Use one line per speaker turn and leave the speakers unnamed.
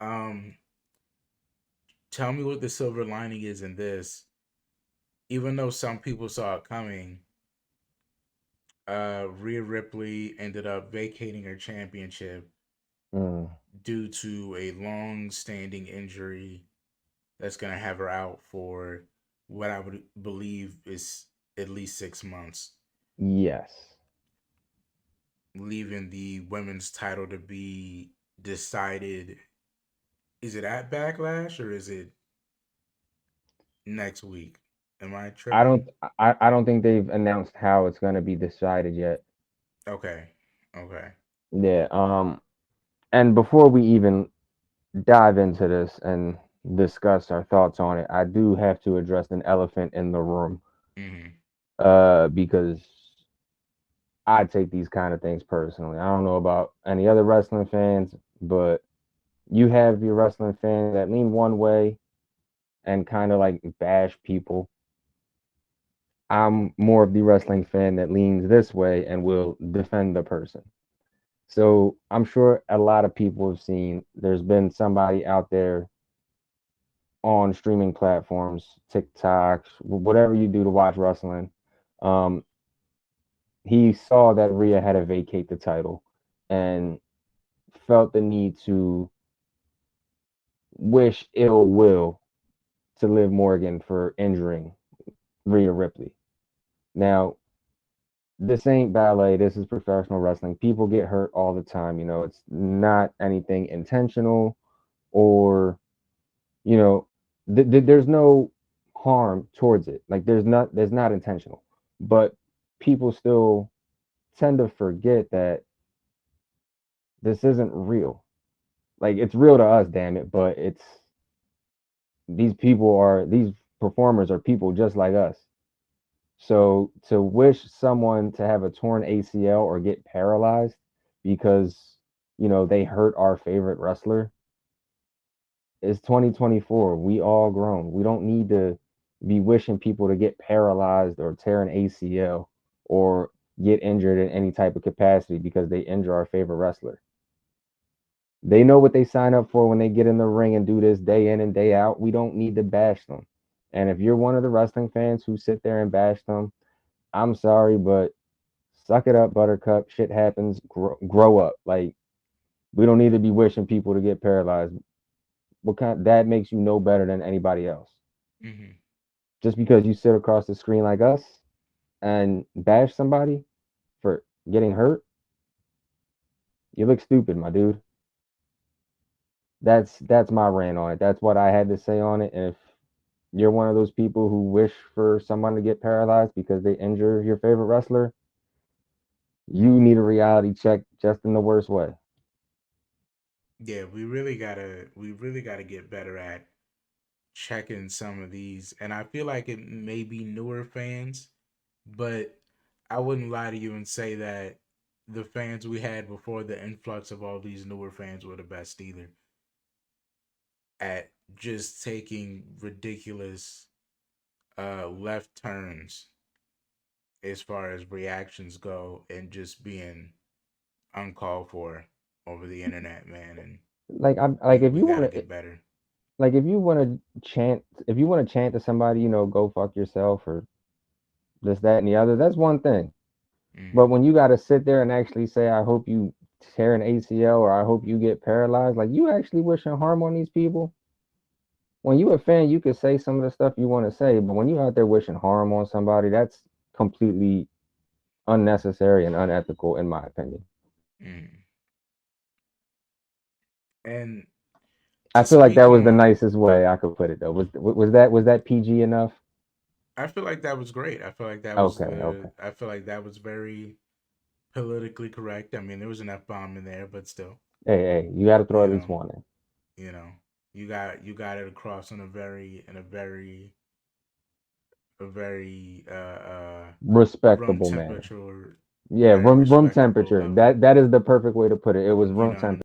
Um, tell me what the silver lining is in this. Even though some people saw it coming, Rhea Ripley ended up vacating her championship
Mm,
due to a long-standing injury that's gonna have her out for what I would believe is at least 6 months,
yes.
leaving the women's title to be decided. Is it at Backlash or is it next week? Am I
I don't
tripping?
I don't think they've announced how it's gonna be decided yet.
Okay, okay.
Yeah. And before we even dive into this and discuss our thoughts on it, I do have to address an elephant in the room.
Hmm.
Because I take these kind of things personally. I don't know about any other wrestling fans, but you have your wrestling fans that lean one way and kind of like bash people. I'm more of the wrestling fan that leans this way and will defend the person. So I'm sure a lot of people have seen there's been somebody out there on streaming platforms, TikToks, whatever you do to watch wrestling. Um, he saw that Rhea had to vacate the title and felt the need to wish ill will to Liv Morgan for injuring Rhea Ripley. Now, this ain't ballet. This is professional wrestling. People get hurt all the time. It's not anything intentional or, you know, there's no harm towards it. Like there's not intentional. But people still tend to forget that this isn't real. Like it's real to us, damn it, but these performers are people just like us. So to wish someone to have a torn ACL or get paralyzed because they hurt our favorite wrestler is 2024. We all grown. We don't need to be wishing people to get paralyzed or tear an ACL or get injured in any type of capacity because they injure our favorite wrestler. They know what they sign up for when they get in the ring and do this day in and day out. We don't need to bash them. And if you're one of the wrestling fans who sit there and bash them, I'm sorry, but suck it up, Buttercup. Shit happens. Grow up. Like we don't need to be wishing people to get paralyzed. That makes you no better than anybody else.
Hmm.
Just because you sit across the screen like us and bash somebody for getting hurt, you look stupid, my dude. That's my rant on it. That's what I had to say on it. And if you're one of those people who wish for someone to get paralyzed because they injure your favorite wrestler, you need a reality check just in the worst way.
Yeah, we really gotta get better at checking some of these, and I feel like it may be newer fans, but I wouldn't lie to you and say that the fans we had before the influx of all these newer fans were the best either at just taking ridiculous left turns as far as reactions go and just being uncalled for over the internet, man. And
Like I'm like
we
if
we
you
got
want
to
to
get better.
if you want to chant to somebody, go fuck yourself or this, that, and the other, that's one thing. But
Hmm.
when you got to sit there and actually say, I hope you tear an ACL or I hope you get paralyzed, like you actually wishing harm on these people. When you a fan, you could say some of the stuff you want to say, but when you out there wishing harm on somebody, that's completely unnecessary and unethical, in my opinion.
Hmm. And
I
to
feel like
speak
that was the
on,
nicest way I could put it, though. Was that PG enough?
I feel like that was great. I feel like that was
Okay,
the.
okay.
I feel like that was very politically correct. I mean, there was an F bomb in there, but still,
Hey, hey, you got to throw
you
at least
know,
one in.
you know, you got it across in a very room
Respectable manner.
temperature,
Yeah, room
respectable
temperature.
level.
That is the perfect way to put it. It was
You
room
know,
temperature.